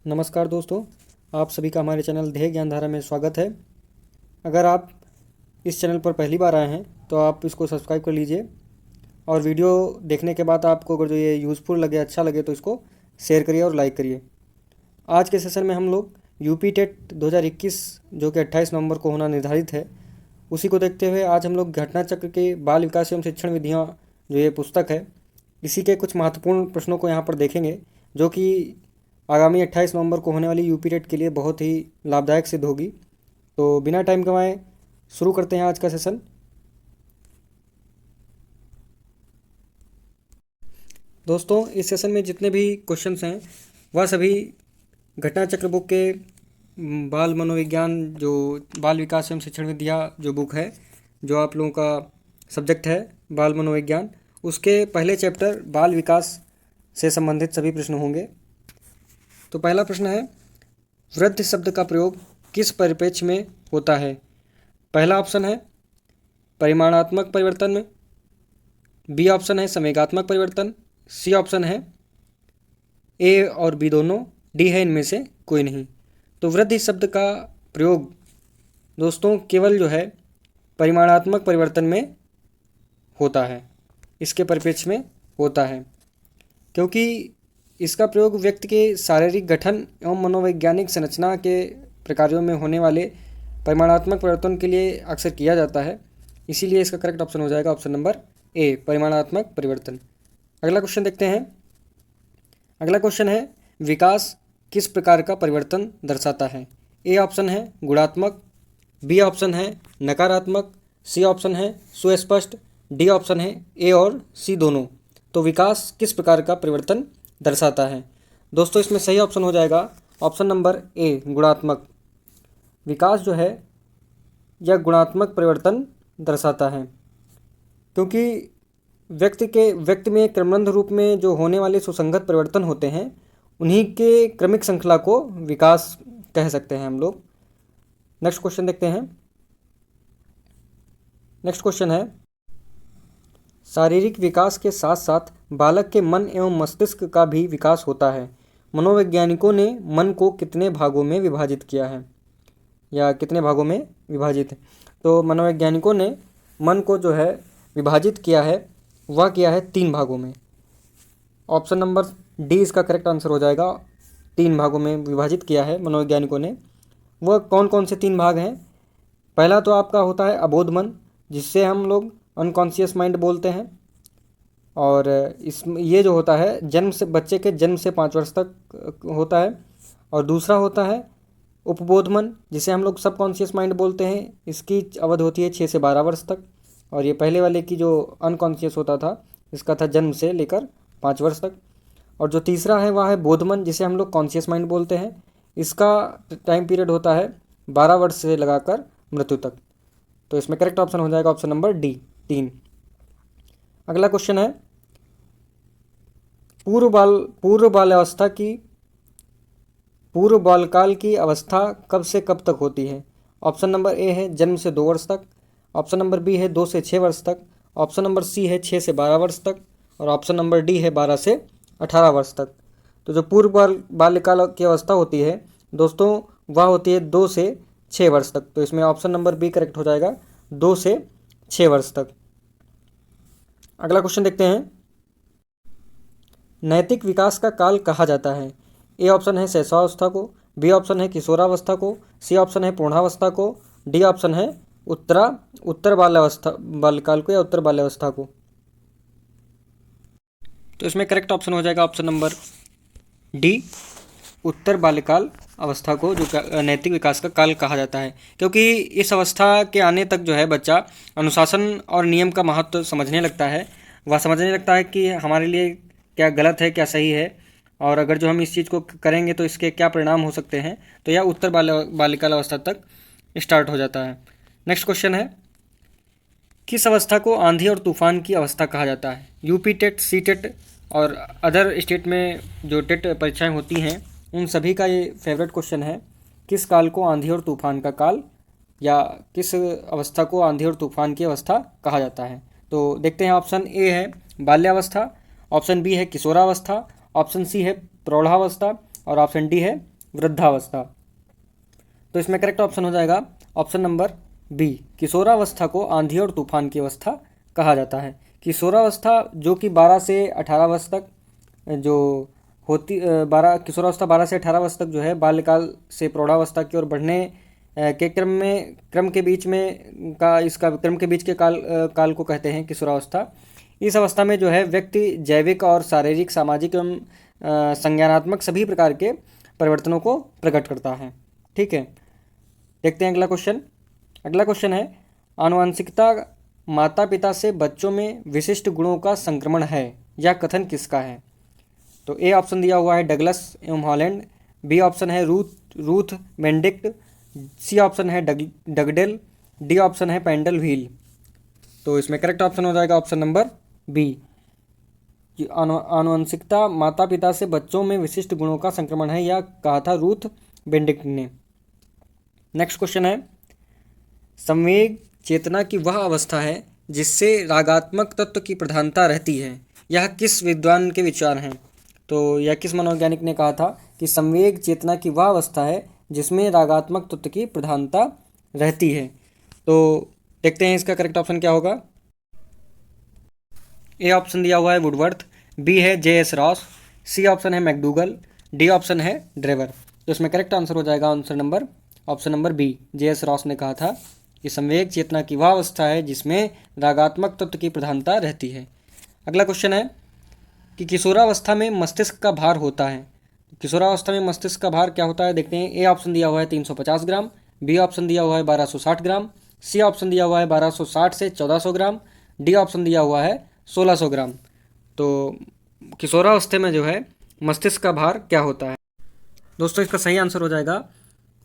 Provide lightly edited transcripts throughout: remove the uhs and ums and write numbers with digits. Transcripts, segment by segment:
नमस्कार दोस्तों, आप सभी का हमारे चैनल ध्येय ज्ञानधारा में स्वागत है। अगर आप इस चैनल पर पहली बार आए हैं तो आप इसको सब्सक्राइब कर लीजिए और वीडियो देखने के बाद आपको अगर जो ये यूज़फुल लगे, अच्छा लगे तो इसको शेयर करिए और लाइक करिए। आज के सेशन में हम लोग यूपी टेट 2021 जो कि 28 नवंबर को होना निर्धारित है, उसी को देखते हुए आज हम लोग घटना चक्र के बाल विकास एवं शिक्षण विधियाँ जो ये पुस्तक है, इसी के कुछ महत्वपूर्ण प्रश्नों को यहाँ पर देखेंगे, जो कि आगामी 28 नवंबर को होने वाली यूपी टेट के लिए बहुत ही लाभदायक सिद्ध होगी। तो बिना टाइम गंवाए शुरू करते हैं आज का सेशन। दोस्तों, इस सेशन में जितने भी क्वेश्चंस हैं वह सभी घटना चक्र बुक के बाल मनोविज्ञान, जो बाल विकास एवं शिक्षण विद्या जो बुक है, जो आप लोगों का सब्जेक्ट है बाल मनोविज्ञान, उसके पहले चैप्टर बाल विकास से संबंधित सभी प्रश्न होंगे। तो पहला प्रश्न है, वृद्धि शब्द का प्रयोग किस परिप्रेक्ष्य में होता है? पहला ऑप्शन है परिमाणात्मक परिवर्तन में, बी ऑप्शन है संवेगात्मक परिवर्तन, सी ऑप्शन है ए और बी दोनों, डी है इनमें से कोई नहीं। तो वृद्धि शब्द का प्रयोग दोस्तों केवल जो है परिमाणात्मक परिवर्तन में होता है, इसके परिप्रेक्ष्य में होता है, क्योंकि इसका प्रयोग व्यक्ति के शारीरिक गठन एवं मनोवैज्ञानिक संरचना के प्रकारों में होने वाले परिमाणात्मक परिवर्तन के लिए अक्सर किया जाता है। इसीलिए इसका करेक्ट ऑप्शन हो जाएगा ऑप्शन नंबर ए, परिमाणात्मक परिवर्तन। अगला क्वेश्चन देखते हैं। अगला क्वेश्चन है, विकास किस प्रकार का परिवर्तन दर्शाता है? ए ऑप्शन है गुणात्मक, बी ऑप्शन है नकारात्मक, सी ऑप्शन है सुस्पष्ट, डी ऑप्शन है ए और सी दोनों। तो विकास किस प्रकार का परिवर्तन दर्शाता है? दोस्तों, इसमें सही ऑप्शन हो जाएगा ऑप्शन नंबर ए, गुणात्मक। विकास जो है यह गुणात्मक परिवर्तन दर्शाता है, क्योंकि व्यक्ति में क्रमबद्ध रूप में जो होने वाले सुसंगत परिवर्तन होते हैं, उन्हीं के क्रमिक श्रृंखला को विकास कह सकते हैं हम लोग। नेक्स्ट क्वेश्चन देखते हैं। नेक्स्ट क्वेश्चन है, शारीरिक विकास के साथ साथ बालक के मन एवं मस्तिष्क का भी विकास होता है। मनोवैज्ञानिकों ने मन को कितने भागों में विभाजित किया है, या कितने भागों में विभाजित है? तो मनोवैज्ञानिकों ने मन को जो है विभाजित किया है, वह किया है 3 भागों में। ऑप्शन नंबर डी इसका करेक्ट आंसर हो जाएगा। 3 भागों में विभाजित किया है मनोवैज्ञानिकों ने। वह कौन कौन से 3 भाग हैं? पहला तो आपका होता है अबोध मन, जिससे हम लोग अनकॉन्शियस माइंड बोलते हैं, और ये जो होता है बच्चे के जन्म से 5 वर्ष तक होता है। और दूसरा होता है उपबोध मन, जिसे हम लोग सबकॉन्शियस माइंड बोलते हैं। इसकी अवधि होती है 6 से 12 वर्ष तक। और ये पहले वाले की जो अनकॉन्शियस होता था, इसका था जन्म से लेकर 5 वर्ष तक। और जो तीसरा है वह है बोध मन, जिसे हम लोग कॉन्शियस माइंड बोलते हैं। इसका टाइम पीरियड होता है 12 वर्ष से लगाकर मृत्यु तक। तो इसमें करेक्ट ऑप्शन हो जाएगा ऑप्शन नंबर डी, 3। अगला क्वेश्चन है, पूर्व बालकाल की अवस्था कब से कब तक होती है? ऑप्शन नंबर ए है जन्म से 2 वर्ष तक, ऑप्शन नंबर बी है 2 से 6 वर्ष तक, ऑप्शन नंबर सी है 6 से 12 वर्ष तक, और ऑप्शन नंबर डी है 12 से 18 वर्ष तक। तो जो पूर्व बाल्यकाल की अवस्था होती है दोस्तों, वह होती है 2 से 6 वर्ष तक। तो इसमें ऑप्शन नंबर बी करेक्ट हो जाएगा, 2 से 6 वर्ष तक। अगला क्वेश्चन देखते हैं, नैतिक विकास का काल कहा जाता है? ए ऑप्शन है शैशवावस्था को, बी ऑप्शन है किशोरावस्था को, सी ऑप्शन है पूर्णावस्था को, डी ऑप्शन है उत्तर बाल्यकाल को या उत्तर बाल्यावस्था को। तो इसमें करेक्ट ऑप्शन हो जाएगा ऑप्शन नंबर डी, उत्तर बाल्यकाल अवस्था को जो नैतिक विकास का काल कहा जाता है, क्योंकि इस अवस्था के आने तक जो है बच्चा अनुशासन और नियम का महत्व समझने लगता है। वह समझने लगता है कि हमारे लिए क्या गलत है, क्या सही है, और अगर जो हम इस चीज़ को करेंगे तो इसके क्या परिणाम हो सकते हैं। तो यह उत्तर बालिकाल अवस्था तक स्टार्ट हो जाता है। नेक्स्ट क्वेश्चन है, किस अवस्था को आंधी और तूफान की अवस्था कहा जाता है? यूपी टेट, सी टेट और अदर स्टेट में जो टेट परीक्षाएं होती हैं, उन सभी का ये फेवरेट क्वेश्चन है। किस काल को आंधी और तूफान का काल, या किस अवस्था को आंधी और तूफान की अवस्था कहा जाता है? तो देखते हैं। ऑप्शन ए है बाल्यावस्था, ऑप्शन बी है किशोरावस्था, ऑप्शन सी है प्रौढ़ावस्था, और ऑप्शन डी है वृद्धावस्था। तो इसमें करेक्ट ऑप्शन हो जाएगा ऑप्शन नंबर बी, किशोरावस्था को आंधी और तूफान की अवस्था कहा जाता है। किशोरावस्था जो कि 12 से 18 वर्ष तक जो होती 12 किशोरावस्था 12 से 18 वर्ष तक जो है बाल्यकाल से प्रौढ़ावस्था की ओर बढ़ने के क्रम के बीच में इसका क्रम के बीच के काल को कहते हैं किशोरावस्था। इस अवस्था में जो है व्यक्ति जैविक और शारीरिक, सामाजिक एवं संज्ञानात्मक सभी प्रकार के परिवर्तनों को प्रकट करता है। ठीक है, देखते हैं अगला क्वेश्चन। अगला क्वेश्चन है, आनुवंशिकता माता पिता से बच्चों में विशिष्ट गुणों का संक्रमण है, यह कथन किसका है? तो ए ऑप्शन दिया हुआ है डगलस एवं हॉलैंड, बी ऑप्शन है रूथ बेनेडिक्ट, सी ऑप्शन है डगडेल, डी ऑप्शन है पेंडल व्हील। तो इसमें करेक्ट ऑप्शन हो जाएगा ऑप्शन नंबर बी, आनुवंशिकता माता पिता से बच्चों में विशिष्ट गुणों का संक्रमण है, यह कहा था रूथ बेनेडिक्ट ने। नेक्स्ट क्वेश्चन है, संवेग चेतना की वह अवस्था है जिससे रागात्मक तत्व की प्रधानता रहती है, यह किस विद्वान के विचार हैं? तो यह किस मनोवैज्ञानिक ने कहा था कि संवेग चेतना की वह अवस्था है जिसमें रागात्मक तत्व की प्रधानता रहती है? तो देखते हैं इसका करेक्ट ऑप्शन क्या होगा। ए ऑप्शन दिया हुआ है वुडवर्थ, बी है जे.एस. रॉस, सी ऑप्शन है मैकडूगल, डी ऑप्शन है ड्रेवर। तो इसमें करेक्ट आंसर हो जाएगा option number B, J S. Ross ने कहा था कि संवेग चेतना की वह अवस्था है जिसमें रागात्मक तत्व की प्रधानता रहती है। अगला क्वेश्चन है कि किशोरावस्था में मस्तिष्क का भार होता है। किशोरावस्था में मस्तिष्क का भार क्या होता है, देखते हैं। ए ऑप्शन दिया हुआ है 350 ग्राम, बी ऑप्शन दिया हुआ है 1260 ग्राम, सी ऑप्शन दिया हुआ है 1260 से 1400 ग्राम, डी ऑप्शन दिया हुआ है 1600 ग्राम। तो किशोरावस्था में जो है मस्तिष्क का भार क्या होता है? दोस्तों इसका सही आंसर हो जाएगा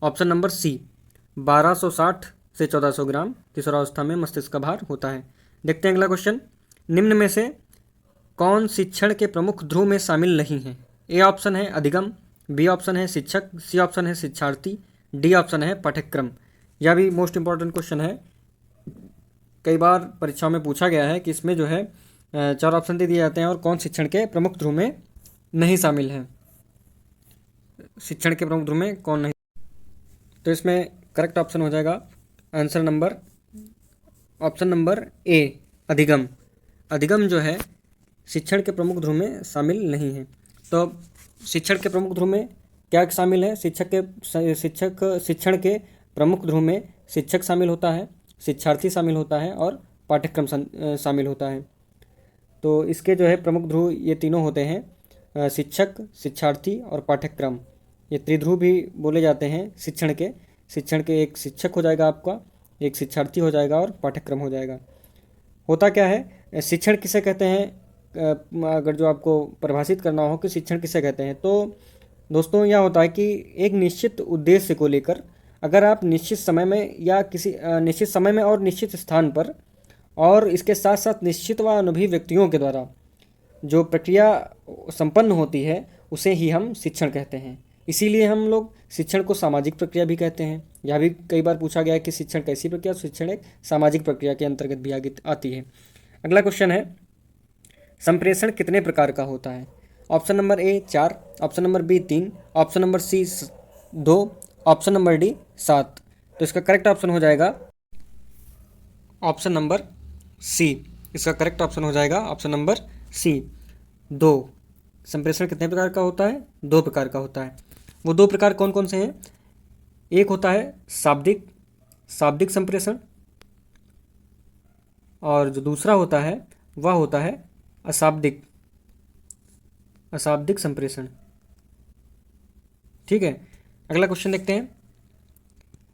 ऑप्शन नंबर सी, 1260 से 1400 ग्राम किशोरावस्था में मस्तिष्क का भार होता है। देखते हैं अगला क्वेश्चन, निम्न में से कौन शिक्षण के प्रमुख ध्रुव में शामिल नहीं है? ए ऑप्शन है अधिगम, बी ऑप्शन है शिक्षक, सी ऑप्शन है शिक्षार्थी, डी ऑप्शन है पाठ्यक्रम। यह भी मोस्ट इंपॉर्टेंट क्वेश्चन है, कई बार परीक्षाओं में पूछा गया है कि इसमें जो है 4 ऑप्शन दे दिए जाते हैं और कौन शिक्षण के प्रमुख ध्रुव में नहीं शामिल है, शिक्षण के प्रमुख ध्रुव में कौन नहीं। तो इसमें करेक्ट ऑप्शन हो जाएगा ऑप्शन नंबर ए, अधिगम। अधिगम जो है शिक्षण के प्रमुख ध्रुव में शामिल नहीं है। तो शिक्षण के प्रमुख ध्रुव में क्या शामिल है? शिक्षण के प्रमुख ध्रुव में शिक्षक शामिल होता है, शिक्षार्थी शामिल होता है और पाठ्यक्रम शामिल होता है। तो इसके जो है प्रमुख ध्रुव ये तीनों होते हैं, शिक्षक, शिक्षार्थी और पाठ्यक्रम। ये त्रिध्रुव भी बोले जाते हैं शिक्षण के एक शिक्षक हो जाएगा आपका, एक शिक्षार्थी हो जाएगा और पाठ्यक्रम हो जाएगा। होता क्या है, शिक्षण किसे कहते हैं, अगर जो आपको परिभाषित करना हो कि शिक्षण किसे कहते हैं, तो दोस्तों यह होता है कि एक निश्चित उद्देश्य को लेकर अगर आप निश्चित समय में या किसी निश्चित समय में और निश्चित स्थान पर और इसके साथ साथ निश्चित व अनुभवी व्यक्तियों के द्वारा जो प्रक्रिया संपन्न होती है उसे ही हम शिक्षण कहते हैं। इसीलिए हम लोग शिक्षण को सामाजिक प्रक्रिया भी कहते हैं। यह भी कई बार पूछा गया है कि शिक्षण कैसी प्रक्रिया, शिक्षण एक सामाजिक प्रक्रिया के अंतर्गत भी आती है। अगला क्वेश्चन है, संप्रेषण कितने प्रकार का होता है? Option number A 4, option number B 3, option number C 2, option number D 7। तो इसका करेक्ट ऑप्शन हो जाएगा ऑप्शन नंबर सी। इसका करेक्ट ऑप्शन हो जाएगा ऑप्शन नंबर सी, 2। संप्रेषण कितने प्रकार का होता है? 2 प्रकार का होता है। वो 2 प्रकार कौन कौन से हैं? एक होता है शाब्दिक संप्रेषण और जो दूसरा होता है वह होता है अशाब्दिक संप्रेषण। ठीक है, अगला क्वेश्चन देखते हैं।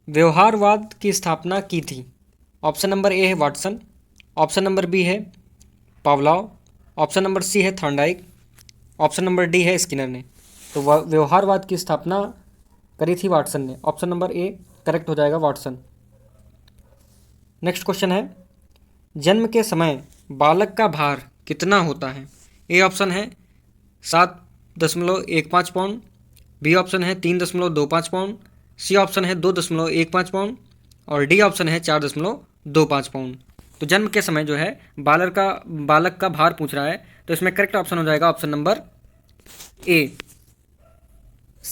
व्यवहारवाद की स्थापना की थी? ऑप्शन नंबर ए है वाटसन, ऑप्शन नंबर बी है पावलोव, ऑप्शन नंबर सी है थॉर्नडाइक, ऑप्शन नंबर डी है स्किनर ने। तो व्यवहारवाद की स्थापना करी थी वाटसन ने। ऑप्शन नंबर ए करेक्ट हो जाएगा, वाटसन। नेक्स्ट क्वेश्चन है, जन्म के समय बालक का भार कितना होता है? ए ऑप्शन है 7.15 पाउंड, बी ऑप्शन है 3.25 पाउंड, सी ऑप्शन है 2.15 पाउंड और डी ऑप्शन है 4.25 पाउंड। तो जन्म के समय जो है बालक का भार पूछ रहा है, तो इसमें करेक्ट ऑप्शन हो जाएगा ऑप्शन नंबर ए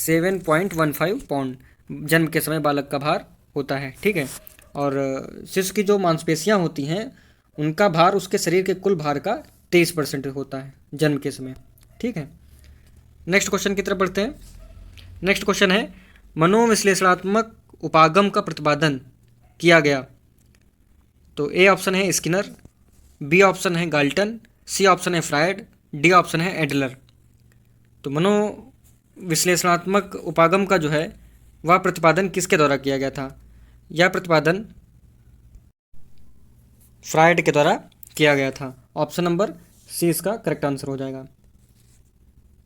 7.15 पाउंड जन्म के समय बालक का भार होता है। ठीक है, और शिशु की जो मांसपेशियां होती हैं उनका भार उसके शरीर के कुल भार का 23% होता है जन्म के समय। ठीक है, नेक्स्ट क्वेश्चन की तरफ बढ़ते हैं। नेक्स्ट क्वेश्चन है, मनोविश्लेषणात्मक उपागम का प्रतिपादन किया गया। तो ए ऑप्शन है स्किनर, बी ऑप्शन है गाल्टन, सी ऑप्शन है फ्रायड, डी ऑप्शन है एडलर। तो मनोविश्लेषणात्मक उपागम का जो है वह प्रतिपादन किसके द्वारा किया गया था? यह प्रतिपादन फ्रायड के द्वारा किया गया था। ऑप्शन नंबर सी इसका करेक्ट आंसर हो जाएगा।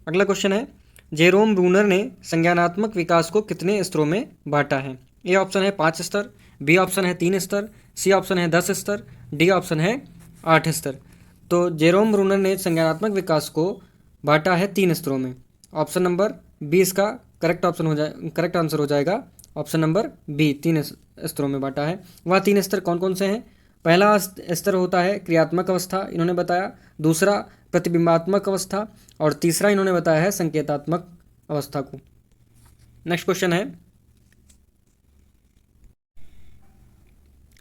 अगला क्वेश्चन है, जेरोम ब्रूनर ने संज्ञानात्मक विकास को कितने स्तरों में बांटा है? ए ऑप्शन है 5 स्तर, बी ऑप्शन है 3 स्तर, सी ऑप्शन है 10 स्तर, डी ऑप्शन है 8 स्तर। तो जेरोम ब्रूनर ने संज्ञानात्मक विकास को बांटा है 3 स्तरों में। ऑप्शन नंबर बी इसका करेक्ट आंसर हो जाएगा। ऑप्शन नंबर बी, 3 स्तरों में बांटा है। वह 3 स्तर कौन कौन से हैं? पहला स्तर होता है क्रियात्मक अवस्था, इन्होंने बताया। दूसरा प्रतिबिंबात्मक अवस्था, और तीसरा इन्होंने बताया है संकेतात्मक अवस्था को। नेक्स्ट क्वेश्चन है,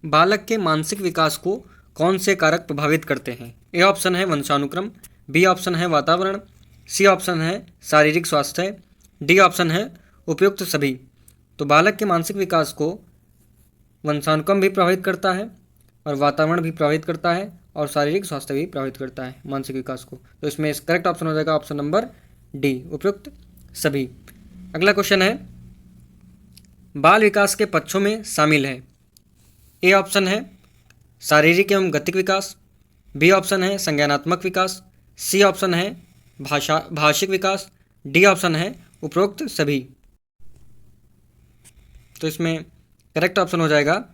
बालक के मानसिक विकास को कौन से कारक प्रभावित करते हैं? ए ऑप्शन है वंशानुक्रम, बी ऑप्शन है वातावरण, सी ऑप्शन है शारीरिक स्वास्थ्य, डी ऑप्शन है उपयुक्त सभी। तो बालक के मानसिक विकास को वंशानुक्रम भी प्रभावित करता है, और वातावरण भी प्रभावित करता है, और शारीरिक स्वास्थ्य भी प्रभावित करता है मानसिक विकास को। तो इसमें करेक्ट ऑप्शन हो जाएगा ऑप्शन नंबर डी, उपयुक्त सभी। अगला क्वेश्चन है, बाल विकास के पक्षों में शामिल है। ए ऑप्शन है शारीरिक एवं गतिक विकास, बी ऑप्शन है संज्ञानात्मक विकास, सी ऑप्शन है भाषिक विकास, डी ऑप्शन है उपरोक्त सभी। तो इसमें करेक्ट ऑप्शन हो जाएगा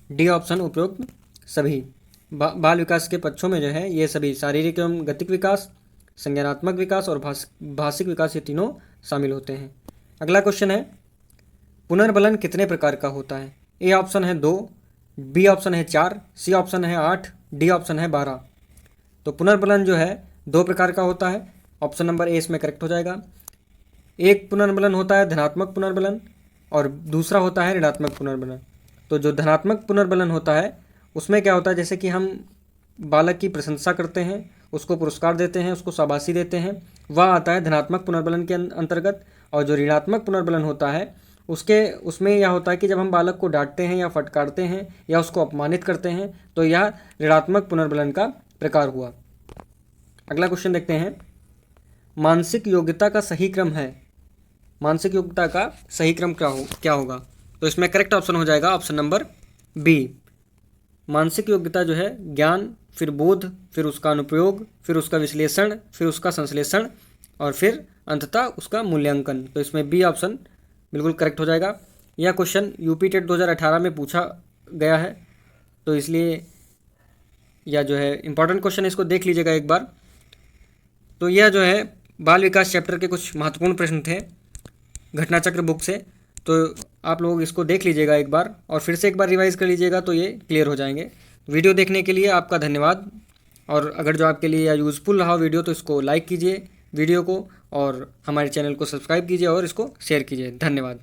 डी ऑप्शन, उपरोक्त सभी। बाल विकास के पक्षों में जो है ये सभी शारीरिक एवं गतिक विकास, संज्ञानात्मक विकास और भाषिक विकास, ये तीनों शामिल होते हैं। अगला क्वेश्चन है, पुनर्बलन कितने प्रकार का होता है? ए ऑप्शन है 2, बी ऑप्शन है 4, सी ऑप्शन है 8, डी ऑप्शन है 12। तो पुनर्बलन जो है 2 प्रकार का होता है। ऑप्शन नंबर ए इसमें करेक्ट हो जाएगा। एक पुनर्बलन होता है धनात्मक पुनर्बलन, और दूसरा होता है ऋणात्मक पुनर्बलन। तो जो धनात्मक पुनर्बलन होता है उसमें क्या होता है, जैसे कि हम बालक की प्रशंसा करते हैं, उसको पुरस्कार देते हैं, उसको शाबाशी देते हैं, वह आता है धनात्मक पुनर्बलन के अंतर्गत। और जो ऋणात्मक पुनर्बलन होता है उसमें यह होता है कि जब हम बालक को डांटते हैं या फटकारते हैं या उसको अपमानित करते हैं, तो यह ऋणात्मक पुनर्बलन का प्रकार हुआ। अगला क्वेश्चन देखते हैं, मानसिक योग्यता का सही क्रम है। मानसिक योग्यता का सही क्रम क्या होगा? तो इसमें करेक्ट ऑप्शन हो जाएगा ऑप्शन नंबर बी। मानसिक योग्यता जो है ज्ञान, फिर बोध, फिर उसका अनुप्रयोग, फिर उसका विश्लेषण, फिर उसका संश्लेषण, और फिर अंततः उसका मूल्यांकन। तो इसमें बी ऑप्शन बिल्कुल करेक्ट हो जाएगा। यह क्वेश्चन यूपी टेट 2018 में पूछा गया है, तो इसलिए यह जो है इंपॉर्टेंट क्वेश्चन, इसको देख लीजिएगा एक बार। तो यह जो है बाल विकास चैप्टर के कुछ महत्वपूर्ण प्रश्न थे घटना चक्र बुक से, तो आप लोग इसको देख लीजिएगा एक बार और फिर से एक बार रिवाइज कर लीजिएगा, तो ये क्लियर हो जाएंगे। वीडियो देखने के लिए आपका धन्यवाद। और अगर जो आपके लिए यूज़फुल रहा वीडियो तो इसको लाइक कीजिए वीडियो को, और हमारे चैनल को सब्सक्राइब कीजिए और इसको शेयर कीजिए। धन्यवाद।